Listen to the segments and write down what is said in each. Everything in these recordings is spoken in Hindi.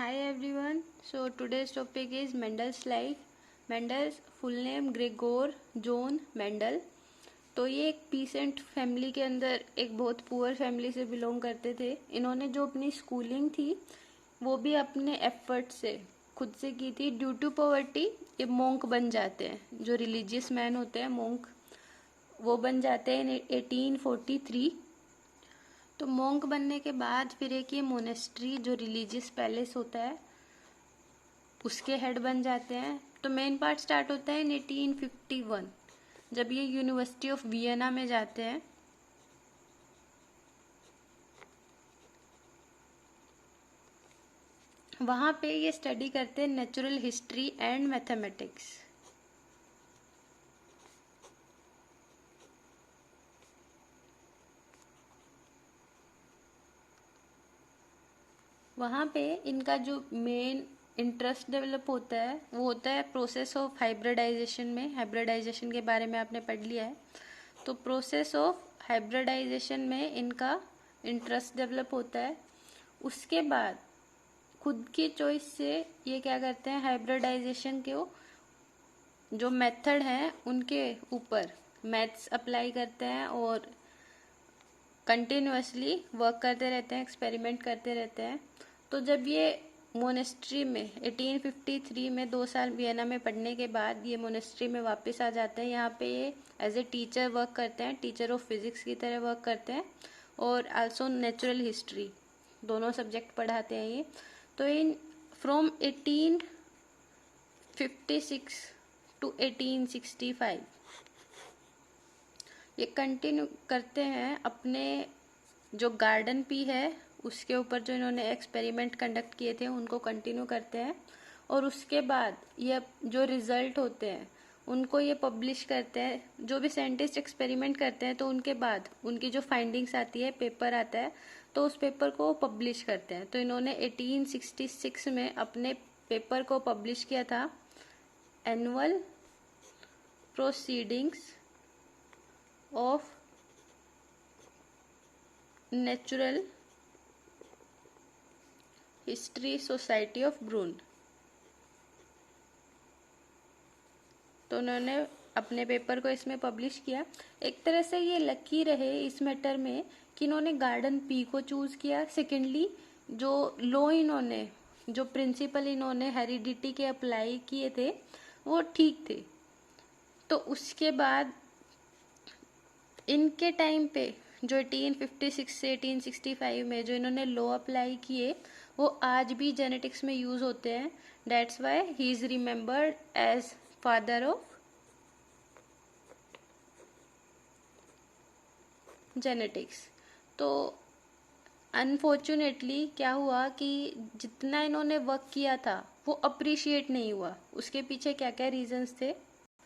Hi everyone. So today's topic is Mendel's life. Mendel's full name Gregor John Mendel. तो ये एक पीसेंट फैमिली के अंदर एक बहुत पुअर फैमिली से बिलोंग करते थे. इन्होंने जो अपनी स्कूलिंग थी वो भी अपने एफर्ट से खुद से की थी. ड्यू टू पॉवर्टी ये मोंक बन जाते हैं. जो रिलीजियस मैन होते हैं मोंक वो बन जाते हैं 1843. तो मोंक बनने के बाद फिर एक ये मोनेस्ट्री जो रिलीजियस पैलेस होता है उसके हेड बन जाते हैं. तो मेन पार्ट स्टार्ट होता है इन 1851 जब ये यूनिवर्सिटी ऑफ वियना में जाते हैं. वहाँ पे ये स्टडी करते हैं नेचुरल हिस्ट्री एंड मैथमेटिक्स. वहाँ पे इनका जो मेन इंटरेस्ट डेवलप होता है वो होता है प्रोसेस ऑफ हाइब्रिडाइजेशन में. हाइब्रिडाइजेशन के बारे में आपने पढ़ लिया है. तो प्रोसेस ऑफ हाइब्रिडाइजेशन में इनका इंटरेस्ट डेवलप होता है. उसके बाद खुद की चॉइस से ये क्या करते हैं हाइब्रिडाइजेशन के जो मेथड हैं उनके ऊपर मैथ्स अप्लाई करते हैं और कंटिन्यूअसली वर्क करते रहते हैं, एक्सपेरिमेंट करते रहते हैं. तो जब ये मोनेस्ट्री में 1853 में 2 साल वियना में पढ़ने के बाद ये मोनेस्ट्री में वापस आ जाते हैं. यहाँ पे ये एज ए टीचर वर्क करते हैं, टीचर ऑफ फिजिक्स की तरह वर्क करते हैं और आल्सो नेचुरल हिस्ट्री दोनों सब्जेक्ट पढ़ाते हैं ये. तो इन फ्रॉम 1856 टू 1865 ये कंटिन्यू करते हैं अपने जो गार्डन पी है उसके ऊपर जो इन्होंने एक्सपेरिमेंट कंडक्ट किए थे उनको कंटिन्यू करते हैं. और उसके बाद ये जो रिजल्ट होते हैं उनको ये पब्लिश करते हैं. जो भी साइंटिस्ट एक्सपेरिमेंट करते हैं तो उनके बाद उनकी जो फाइंडिंग्स आती है पेपर आता है तो उस पेपर को पब्लिश करते हैं. तो इन्होंने 1866 में अपने पेपर को पब्लिश किया था annual proceedings of natural history society of Brunn. तो उन्होंने अपने पेपर को इसमें पब्लिश किया. एक तरह से ये लकी रहे इस मैटर में कि इन्होंने गार्डन पी को चूज किया. सेकेंडली जो लॉ इन्होंने जो प्रिंसिपल इन्होंने हेरिडिटी के अप्लाई किए थे वो ठीक थे. तो उसके बाद इनके टाइम पे जो 1856 से 1865 में जो इन्होंने लॉ अप्लाई किए वो आज भी जेनेटिक्स में यूज होते हैं. That's why he is remembered as father of genetics. तो अनफॉर्चुनेटली क्या हुआ कि जितना इन्होंने वर्क किया था वो अप्रिशिएट नहीं हुआ. उसके पीछे क्या क्या रीजंस थे.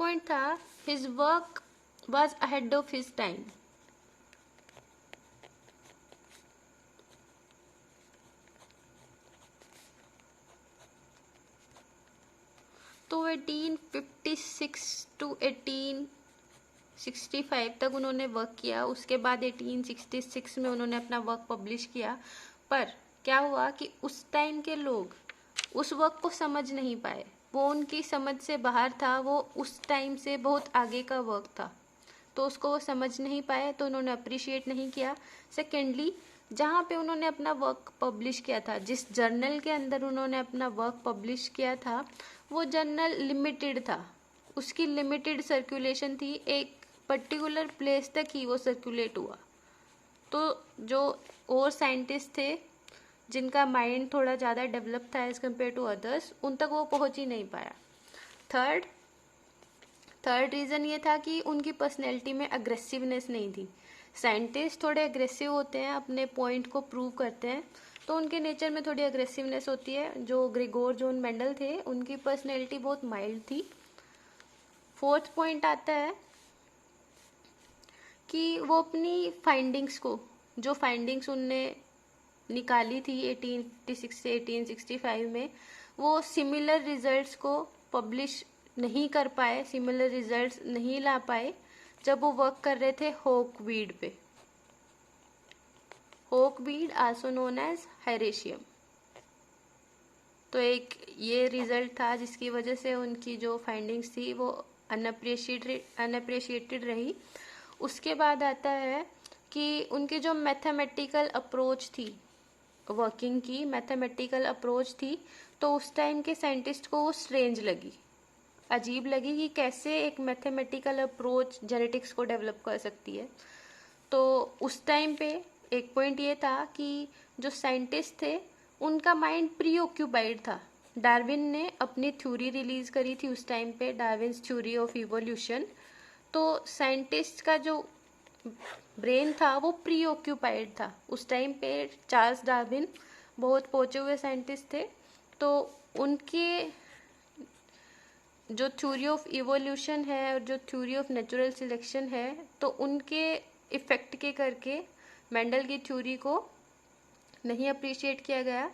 पॉइंट था his work was ahead of his time. तो 1856 टू 1865 तक उन्होंने वर्क किया. उसके बाद 1866 में उन्होंने अपना वर्क पब्लिश किया. पर क्या हुआ कि उस टाइम के लोग उस वर्क को समझ नहीं पाए. वो उनकी समझ से बाहर था. वो उस टाइम से बहुत आगे का वर्क था तो उसको वो समझ नहीं पाए तो उन्होंने अप्रिशिएट नहीं किया. सेकेंडली जहाँ पे उन्होंने अपना वर्क पब्लिश किया था, जिस जर्नल के अंदर उन्होंने अपना वर्क पब्लिश किया था वो जर्नल लिमिटेड था. उसकी लिमिटेड सर्कुलेशन थी. एक पर्टिकुलर प्लेस तक ही वो सर्कुलेट हुआ. तो जो और साइंटिस्ट थे जिनका माइंड थोड़ा ज़्यादा डेवलप था एज कम्पेयर टू अदर्स उन तक वो पहुँच ही नहीं पाया. थर्ड रीज़न ये था कि उनकी पर्सनैलिटी में अग्रेसिवनेस नहीं थी. साइंटिस्ट थोड़े अग्रेसिव होते हैं, अपने पॉइंट को प्रूव करते हैं तो उनके नेचर में थोड़ी अग्रेसिवनेस होती है. जो ग्रेगोर जॉन मेंडल थे उनकी पर्सनैलिटी बहुत माइल्ड थी. फोर्थ पॉइंट आता है कि वो अपनी फाइंडिंग्स को जो फाइंडिंग्स उनने निकाली थी 1856 से 1865 में वो सिमिलर रिजल्ट्स को पब्लिश नहीं कर पाए, सिमिलर रिजल्ट्स नहीं ला पाए जब वो वर्क कर रहे थे होकवीड पे. होकवीड आल्सो नोन एज हेरेशियम. तो एक ये रिजल्ट था जिसकी वजह से उनकी जो फाइंडिंग्स थी वो अनअप्रिशिएटेड रही। उसके बाद आता है कि उनकी जो मैथमेटिकल अप्रोच थी, वर्किंग की मैथमेटिकल अप्रोच थी, तो उस टाइम के साइंटिस्ट को वो स्ट्रेंज लगी, अजीब लगी कि कैसे एक मैथमेटिकल अप्रोच जेनेटिक्स को डेवलप कर सकती है। तो उस टाइम पे एक पॉइंट ये था कि जो साइंटिस्ट थे उनका माइंड प्री ऑक्यूपाइड था। डार्विन ने अपनी थ्योरी रिलीज करी थी उस टाइम पे, डार्विन्स थ्योरी ऑफ इवोल्यूशन। तो साइंटिस्ट का जो ब्रेन था वो प्री ऑक्यूपाइड था उस टाइम पे। चार्ल्स डार्विन बहुत पहुंचे हुए साइंटिस्ट थे, तो उनके जो थ्योरी ऑफ इवोल्यूशन है और जो थ्योरी ऑफ नेचुरल सिलेक्शन है, तो उनके इफेक्ट के करके मेंडल की थ्योरी को नहीं अप्रिशिएट किया गया।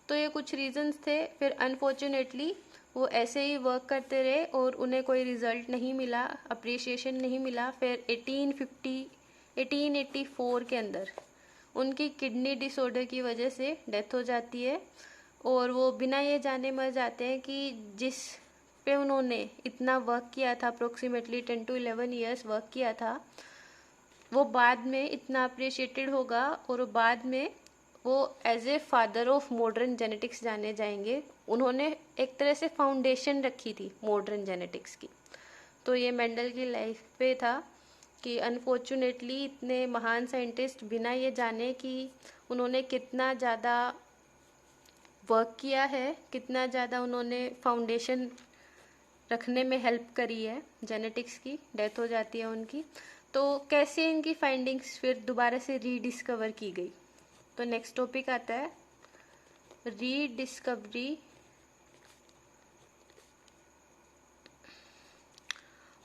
तो ये कुछ रीजंस थे। फिर अनफॉर्चुनेटली वो ऐसे ही वर्क करते रहे और उन्हें कोई रिजल्ट नहीं मिला, अप्रिशिएशन नहीं मिला। फिर 1884 के अंदर उनकी किडनी डिसऑर्डर की वजह से डेथ हो जाती है और वो बिना ये जाने मर जाते हैं कि जिस पे उन्होंने इतना वर्क किया था, अप्रोक्सीमेटली 10 to 11 ईयर्स वर्क किया था, वो बाद में इतना अप्रिशिएटेड होगा और बाद में वो as a father of modern genetics जाने जाएंगे। उन्होंने एक तरह से फाउंडेशन रखी थी मॉडर्न जेनेटिक्स की। तो ये मेंडल की लाइफ पे था कि अनफॉर्चुनेटली इतने महान साइंटिस्ट बिना ये जाने कि उन्होंने कितना ज़्यादा वर्क किया है, कितना ज़्यादा उन्होंने फाउंडेशन रखने में हेल्प करी है जेनेटिक्स की, डेथ हो जाती है उनकी। तो कैसे इनकी फाइंडिंग्स फिर दोबारा से रीडिस्कवर की गई। तो नेक्स्ट टॉपिक आता है रीडिस्कवरी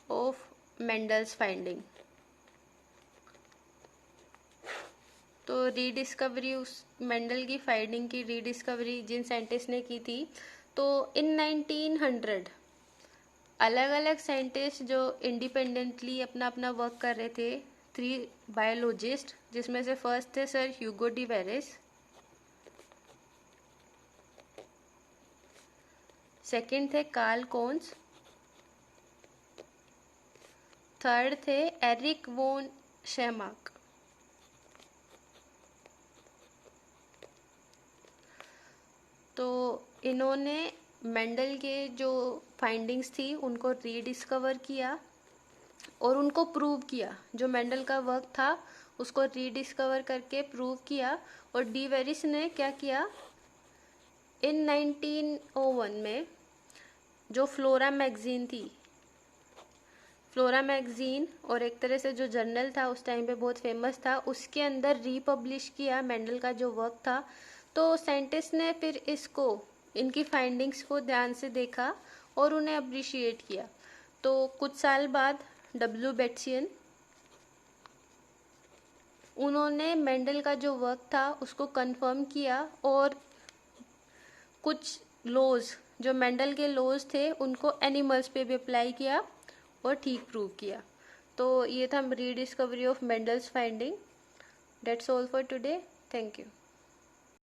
ऑफ मेंडल्स फाइंडिंग। तो रीडिस्कवरी, उस मेंडल की फाइंडिंग की रीडिस्कवरी जिन साइंटिस्ट ने की थी, तो इन 1900 अलग अलग साइंटिस्ट जो इंडिपेंडेंटली अपना अपना वर्क कर रहे थे, 3 बायोलॉजिस्ट, जिसमें से फर्स्ट थे sir Hugo de Vries, second थे कार्ल कोन्स, थर्ड थे एरिक वोन शेमाक। तो इन्होंने मेंडल के जो फाइंडिंग्स थी उनको रीडिस्कवर किया और उनको प्रूव किया। जो मेंडल का वर्क था उसको रीडिस्कवर करके प्रूव किया। और डी वेरिस ने क्या किया, इन 1901 में जो फ्लोरा मैगजीन थी, फ्लोरा मैगजीन और एक तरह से जो जर्नल था उस टाइम पे बहुत फेमस था, उसके अंदर रीपब्लिश किया मेंडल का जो वर्क था। तो साइंटिस्ट ने फिर इसको, इनकी फाइंडिंग्स को ध्यान से देखा और उन्हें अप्रिशिएट किया। तो कुछ साल बाद डब्ल्यू बेट्सियन, उन्होंने मेंडल का जो वर्क था उसको कंफर्म किया और कुछ लॉज, जो मेंडल के लॉज थे, उनको एनिमल्स पे भी अप्लाई किया और ठीक प्रूव किया। तो ये था rediscovery of Mendel's finding. That's all for today. Thank you.